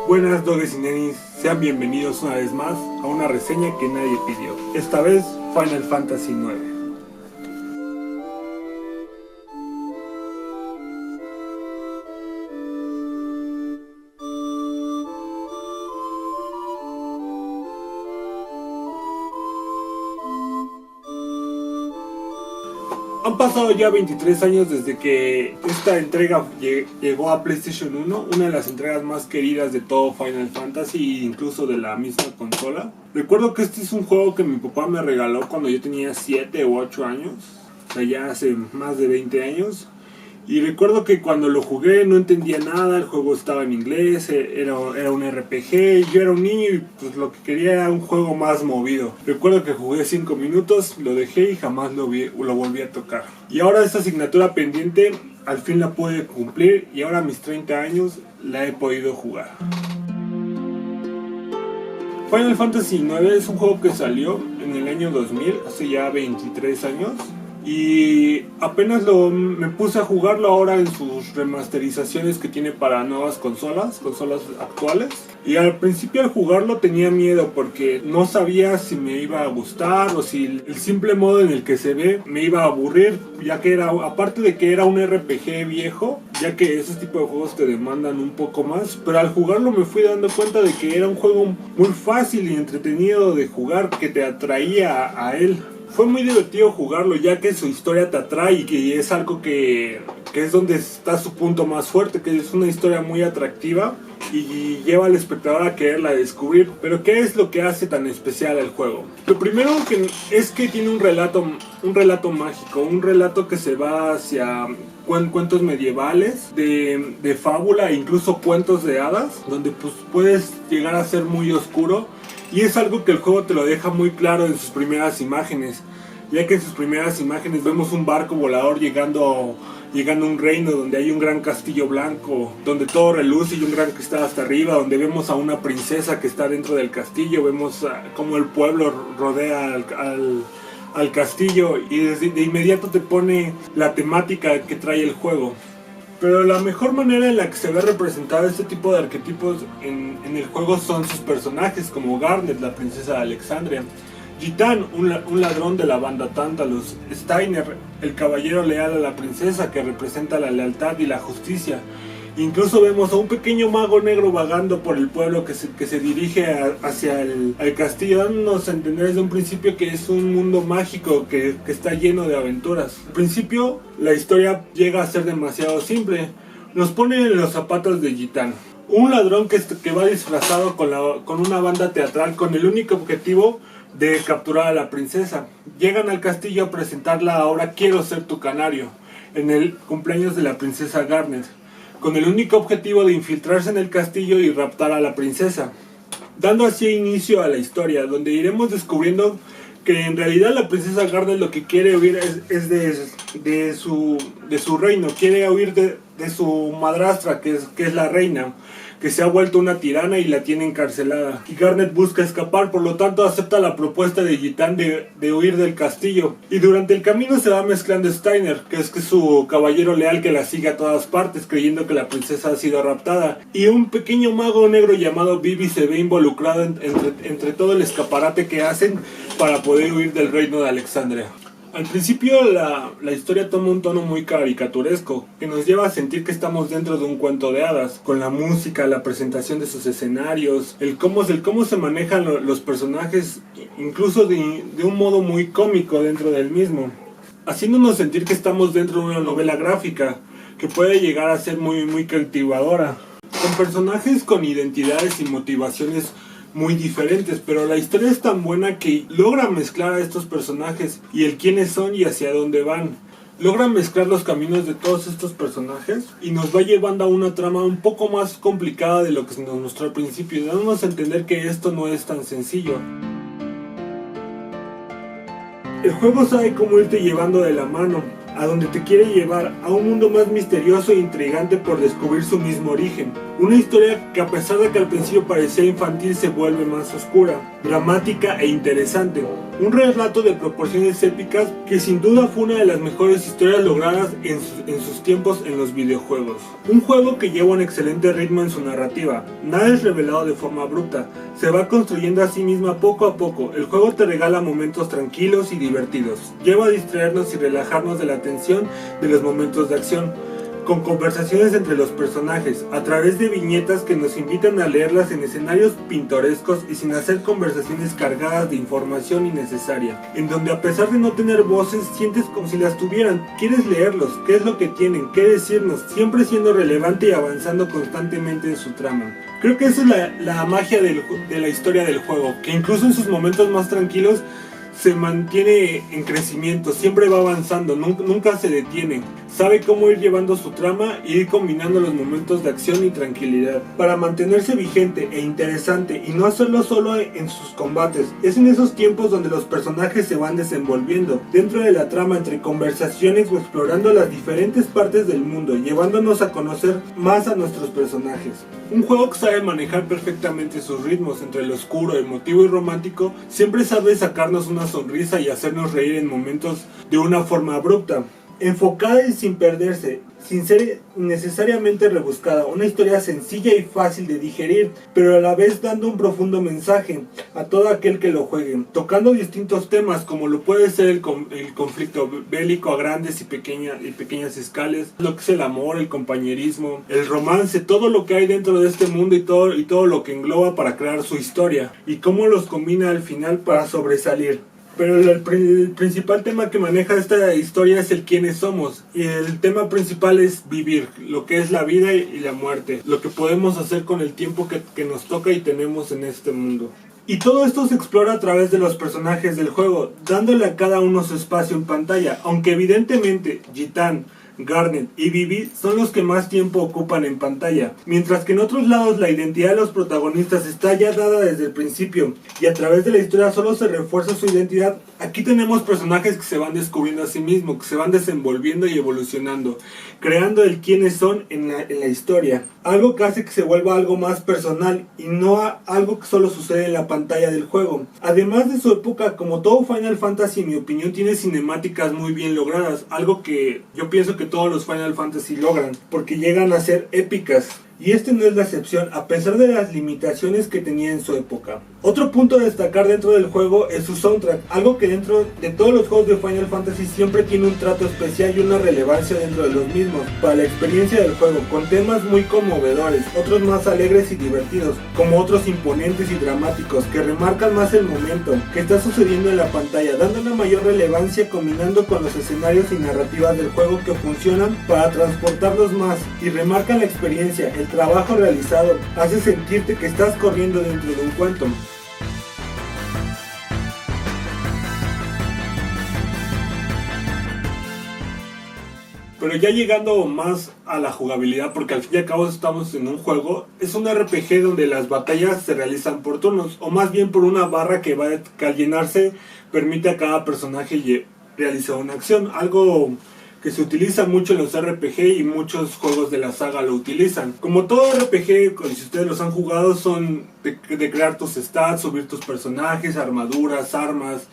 Buenas dogues y nenis, sean bienvenidos una vez más a una reseña que nadie pidió. Esta vez Final Fantasy IX. Han pasado ya 23 años desde que esta entrega llegó a PlayStation 1, una de las entregas más queridas de todo Final Fantasy e incluso de la misma consola. Recuerdo que este es un juego que mi papá me regaló cuando yo tenía 7 u 8 años, o sea ya hace más de 20 años. Y recuerdo que cuando lo jugué no entendía nada, el juego estaba en inglés, era un RPG, yo era un niño y pues lo que quería era un juego más movido. Recuerdo que jugué 5 minutos, lo dejé y jamás lo volví a tocar. Y ahora esta asignatura pendiente al fin la pude cumplir y ahora a mis 30 años la he podido jugar. Final Fantasy IX es un juego que salió en el año 2000, hace ya 23 años. Y apenas me puse a jugarlo ahora en sus remasterizaciones que tiene para nuevas consolas actuales. Y al principio al jugarlo tenía miedo porque no sabía si me iba a gustar o si el simple modo en el que se ve me iba a aburrir, ya que era, aparte de que era un RPG viejo, ya que ese tipo de juegos te demandan un poco más, pero al jugarlo me fui dando cuenta de que era un juego muy fácil y entretenido de jugar, que te atraía a él. Fue muy divertido jugarlo, ya que su historia te atrae y que es algo que es donde está su punto más fuerte, que es una historia muy atractiva y lleva al espectador a quererla descubrir. Pero ¿qué es lo que hace tan especial el juego? Lo primero es que tiene un relato mágico, un relato que se va hacia cuentos medievales, de fábula e incluso cuentos de hadas, donde pues puedes llegar a ser muy oscuro. Y es algo que el juego te lo deja muy claro en sus primeras imágenes, ya que en sus primeras imágenes vemos un barco volador llegando a un reino donde hay un gran castillo blanco, donde todo reluce y un gran cristal hasta arriba, donde vemos a una princesa que está dentro del castillo, vemos cómo el pueblo rodea al castillo y de inmediato te pone la temática que trae el juego. Pero la mejor manera en la que se ve representado este tipo de arquetipos en el juego son sus personajes, como Garnet, la princesa de Alexandria, Gitan, un ladrón de la banda Tantalus, Steiner, el caballero leal a la princesa que representa la lealtad y la justicia. Incluso vemos a un pequeño mago negro vagando por el pueblo que se dirige hacia el castillo, dándonos a entender desde un principio que es un mundo mágico que está lleno de aventuras. Al principio la historia llega a ser demasiado simple. Nos ponen en los zapatos de Gitan, un ladrón que va disfrazado con una banda teatral con el único objetivo de capturar a la princesa. Llegan al castillo a presentarla Ahora quiero ser tu canario, en el cumpleaños de la princesa Garnet, con el único objetivo de infiltrarse en el castillo y raptar a la princesa, dando así inicio a la historia, donde iremos descubriendo que en realidad la princesa Garnet lo que quiere huir es de su reino, quiere huir de su madrastra, que es la reina, que se ha vuelto una tirana y la tiene encarcelada. Y Garnet busca escapar, por lo tanto acepta la propuesta de Gitan de huir del castillo. Y durante el camino se va mezclando Steiner, que es su caballero leal que la sigue a todas partes, creyendo que la princesa ha sido raptada. Y un pequeño mago negro llamado Vivi se ve involucrado entre todo el escaparate que hacen para poder huir del reino de Alexandria. Al principio la historia toma un tono muy caricaturesco, que nos lleva a sentir que estamos dentro de un cuento de hadas, con la música, la presentación de sus escenarios, el cómo se manejan los personajes, incluso de un modo muy cómico dentro del mismo, haciéndonos sentir que estamos dentro de una novela gráfica, que puede llegar a ser muy, muy cautivadora, con personajes con identidades y motivaciones muy diferentes, pero la historia es tan buena que logra mezclar a estos personajes y el quiénes son y hacia dónde van. Logra mezclar los caminos de todos estos personajes y nos va llevando a una trama un poco más complicada de lo que se nos mostró al principio, dándonos a entender que esto no es tan sencillo. El juego sabe cómo irte llevando de la mano, a donde te quiere llevar, a un mundo más misterioso e intrigante por descubrir su mismo origen. Una historia que, a pesar de que al principio parecía infantil, se vuelve más oscura, dramática e interesante. Un relato de proporciones épicas que sin duda fue una de las mejores historias logradas en sus tiempos en los videojuegos. Un juego que lleva un excelente ritmo en su narrativa. Nada es revelado de forma abrupta, se va construyendo a sí misma poco a poco. El juego te regala momentos tranquilos y divertidos. Lleva a distraernos y relajarnos de la tensión de los momentos de acción, con conversaciones entre los personajes, a través de viñetas que nos invitan a leerlas en escenarios pintorescos y sin hacer conversaciones cargadas de información innecesaria, en donde, a pesar de no tener voces, sientes como si las tuvieran. Quieres leerlos, qué es lo que tienen, qué decirnos, siempre siendo relevante y avanzando constantemente en su trama. Creo que esa es la magia de la historia del juego, que incluso en sus momentos más tranquilos se mantiene en crecimiento, siempre va avanzando, nunca se detiene. Sabe cómo ir llevando su trama e ir combinando los momentos de acción y tranquilidad para mantenerse vigente e interesante, y no hacerlo solo en sus combates. Es en esos tiempos donde los personajes se van desenvolviendo dentro de la trama, entre conversaciones o explorando las diferentes partes del mundo, llevándonos a conocer más a nuestros personajes. Un juego que sabe manejar perfectamente sus ritmos entre lo oscuro, emotivo y romántico. Siempre sabe sacarnos una sonrisa y hacernos reír en momentos de una forma abrupta, enfocada y sin perderse, sin ser necesariamente rebuscada. Una historia sencilla y fácil de digerir, pero a la vez dando un profundo mensaje a todo aquel que lo juegue, tocando distintos temas como lo puede ser el conflicto bélico a grandes y pequeñas escalas, lo que es el amor, el compañerismo, el romance, todo lo que hay dentro de este mundo y todo lo que engloba para crear su historia, y cómo los combina al final para sobresalir. Pero el principal tema que maneja esta historia es el quiénes somos. Y el tema principal es vivir, lo que es la vida y la muerte. Lo que podemos hacer con el tiempo que nos toca y tenemos en este mundo. Y todo esto se explora a través de los personajes del juego, dándole a cada uno su espacio en pantalla. Aunque evidentemente Gitán, Garnet y Vivi son los que más tiempo ocupan en pantalla, mientras que en otros lados la identidad de los protagonistas está ya dada desde el principio y a través de la historia solo se refuerza su identidad. Aquí tenemos personajes que se van descubriendo a sí mismos, que se van desenvolviendo y evolucionando, creando el quiénes son en la historia, algo que hace que se vuelva algo más personal y no algo que solo sucede en la pantalla del juego. Además de su época, como todo Final Fantasy, en mi opinión, tiene cinemáticas muy bien logradas, algo que yo pienso que todos los Final Fantasy logran, porque llegan a ser épicas. Y este no es la excepción, a pesar de las limitaciones que tenía en su época. Otro punto a destacar dentro del juego es su soundtrack, algo que dentro de todos los juegos de Final Fantasy siempre tiene un trato especial y una relevancia dentro de los mismos para la experiencia del juego, con temas muy conmovedores, otros más alegres y divertidos, como otros imponentes y dramáticos que remarcan más el momento que está sucediendo en la pantalla, dando una mayor relevancia, combinando con los escenarios y narrativas del juego que funcionan para transportarlos más y remarcan la experiencia. El trabajo realizado hace sentirte que estás corriendo dentro de un cuento. Pero ya llegando más a la jugabilidad, porque al fin y al cabo estamos en un juego, es un RPG donde las batallas se realizan por turnos, o más bien por una barra que al llenarse permite a cada personaje realizar una acción, algo que se utiliza mucho en los RPG y muchos juegos de la saga lo utilizan. Como todo RPG, si ustedes los han jugado, son de crear tus stats, subir tus personajes, armaduras, armas,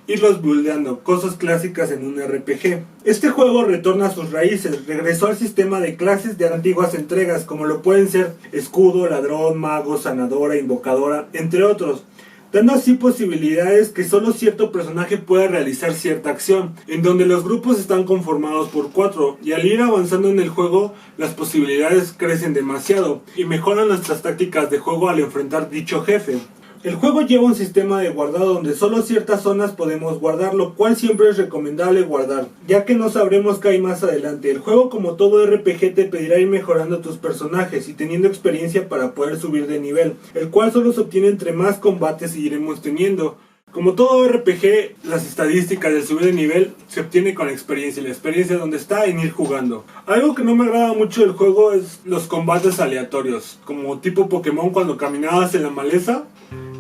irlos buildeando, cosas clásicas en un RPG. Este juego retorna a sus raíces, regresó al sistema de clases de antiguas entregas, como lo pueden ser escudo, ladrón, mago, sanadora, invocadora, entre otros, dando así posibilidades que solo cierto personaje pueda realizar cierta acción, en donde los grupos están conformados por 4, y al ir avanzando en el juego, las posibilidades crecen demasiado, y mejoran nuestras tácticas de juego al enfrentar dicho jefe. El juego lleva un sistema de guardado donde solo ciertas zonas podemos guardar, lo cual siempre es recomendable guardar, ya que no sabremos qué hay más adelante. El juego, como todo RPG, te pedirá ir mejorando tus personajes y teniendo experiencia para poder subir de nivel, el cual solo se obtiene entre más combates iremos teniendo. Como todo RPG, las estadísticas del subir de nivel se obtiene con experiencia, y la experiencia donde está en ir jugando. Algo que no me agrada mucho del juego es los combates aleatorios, como tipo Pokémon, cuando caminabas en la maleza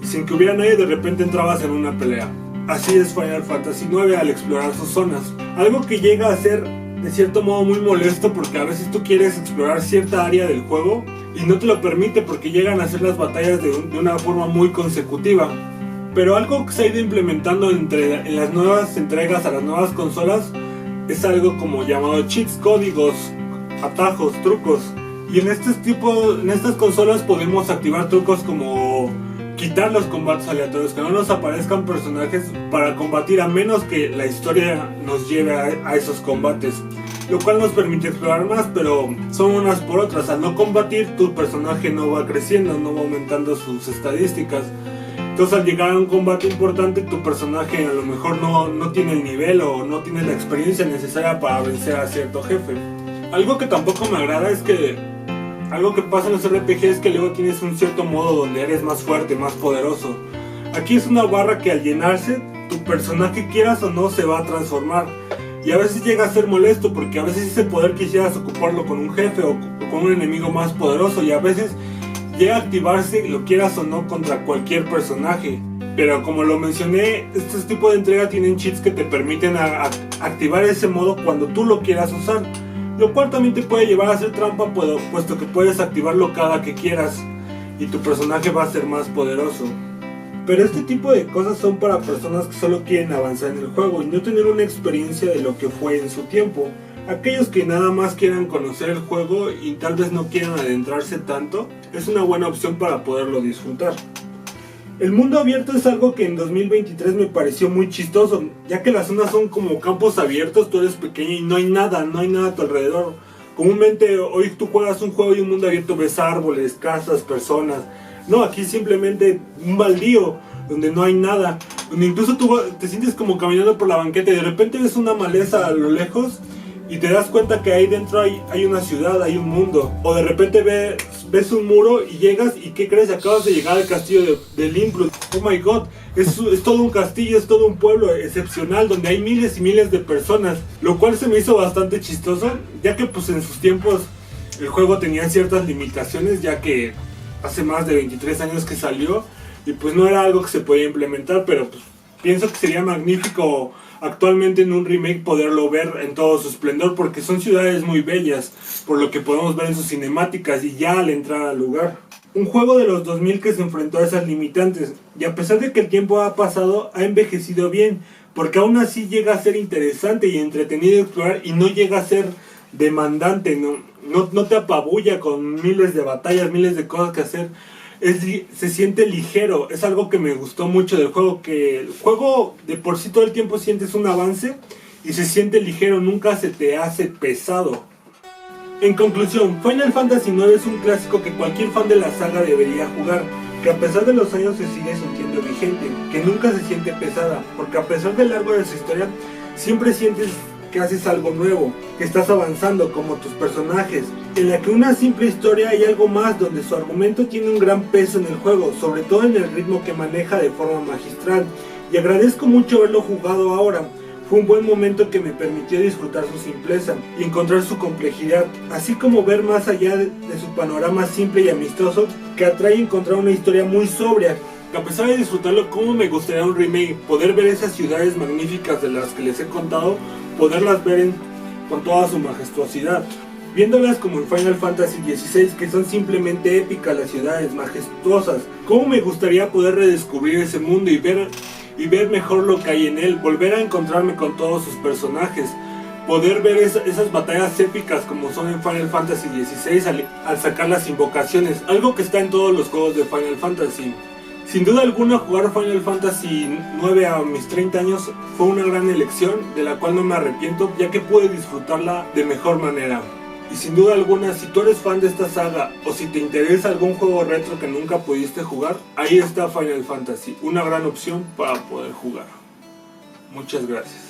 y sin que hubiera nadie de repente entrabas en una pelea. Así es Final Fantasy IX al explorar sus zonas, algo que llega a ser de cierto modo muy molesto, porque a veces tú quieres explorar cierta área del juego y no te lo permite porque llegan a hacer las batallas de una forma muy consecutiva. Pero algo que se ha ido implementando en las nuevas entregas a las nuevas consolas es algo como llamado cheats, códigos, atajos, trucos. Y en estas consolas podemos activar trucos como quitar los combates aleatorios, que no nos aparezcan personajes para combatir a menos que la historia nos lleve a esos combates, lo cual nos permite explorar más, pero son unas por otras. Al no combatir, tu personaje no va creciendo, no va aumentando sus estadísticas. Entonces al llegar a un combate importante, tu personaje a lo mejor no tiene el nivel o no tiene la experiencia necesaria para vencer a cierto jefe. Algo que tampoco me agrada es que algo que pasa en los RPG es que luego tienes un cierto modo donde eres más fuerte, más poderoso. Aquí es una barra que al llenarse, tu personaje, quieras o no, se va a transformar. Y a veces llega a ser molesto porque a veces ese poder quisieras ocuparlo con un jefe o con un enemigo más poderoso, y a veces llega a activarse, lo quieras o no, contra cualquier personaje. Pero como lo mencioné, este tipo de entrega tienen cheats que te permiten activar ese modo cuando tú lo quieras usar, lo cual también te puede llevar a hacer trampa, puesto que puedes activarlo cada que quieras y tu personaje va a ser más poderoso. Pero este tipo de cosas son para personas que solo quieren avanzar en el juego y no tener una experiencia de lo que fue en su tiempo. Aquellos que nada más quieran conocer el juego y tal vez no quieran adentrarse tanto, es una buena opción para poderlo disfrutar. El mundo abierto es algo que en 2023 me pareció muy chistoso, ya que las zonas son como campos abiertos, tú eres pequeño y no hay nada a tu alrededor. Comúnmente hoy tú juegas un juego y un mundo abierto ves árboles, casas, personas. No, aquí simplemente un baldío donde no hay nada, donde incluso tú te sientes como caminando por la banqueta y de repente ves una maleza a lo lejos y te das cuenta que ahí dentro hay una ciudad, hay un mundo. O de repente ves un muro y llegas y ¿qué crees? Acabas de llegar al castillo de Limgrud. Oh my god, es todo un castillo, es todo un pueblo excepcional donde hay miles y miles de personas. Lo cual se me hizo bastante chistoso, ya que pues en sus tiempos el juego tenía ciertas limitaciones, ya que hace más de 23 años que salió y pues no era algo que se podía implementar, pero pues pienso que sería magnífico actualmente en un remake poderlo ver en todo su esplendor, porque son ciudades muy bellas, por lo que podemos ver en sus cinemáticas y ya al entrar al lugar. Un juego de los 2000 que se enfrentó a esas limitantes, y a pesar de que el tiempo ha pasado, ha envejecido bien, porque aún así llega a ser interesante y entretenido de explorar y no llega a ser demandante, no te apabulla con miles de batallas, miles de cosas que hacer. Se siente ligero, es algo que me gustó mucho del juego, que el juego de por sí todo el tiempo sientes un avance y se siente ligero, nunca se te hace pesado. En conclusión, Final Fantasy IX es un clásico que cualquier fan de la saga debería jugar, que a pesar de los años se sigue sintiendo vigente, que nunca se siente pesada, porque a pesar del largo de su historia, siempre sientes que haces algo nuevo, que estás avanzando como tus personajes, en la que una simple historia hay algo más donde su argumento tiene un gran peso en el juego, sobre todo en el ritmo que maneja de forma magistral, y agradezco mucho haberlo jugado ahora. Fue un buen momento que me permitió disfrutar su simpleza y encontrar su complejidad, así como ver más allá de su panorama simple y amistoso, que atrae a encontrar una historia muy sobria. A pesar de disfrutarlo, como me gustaría un remake, poder ver esas ciudades magníficas de las que les he contado, poderlas ver con toda su majestuosidad, viéndolas como en Final Fantasy XVI, que son simplemente épicas las ciudades, majestuosas. Como me gustaría poder redescubrir ese mundo y ver mejor lo que hay en él, volver a encontrarme con todos sus personajes, poder ver esas batallas épicas como son en Final Fantasy XVI al sacar las invocaciones, algo que está en todos los juegos de Final Fantasy. Sin duda alguna, jugar Final Fantasy IX a mis 30 años fue una gran elección, de la cual no me arrepiento, ya que pude disfrutarla de mejor manera. Y sin duda alguna, si tú eres fan de esta saga, o si te interesa algún juego retro que nunca pudiste jugar, ahí está Final Fantasy, una gran opción para poder jugar. Muchas gracias.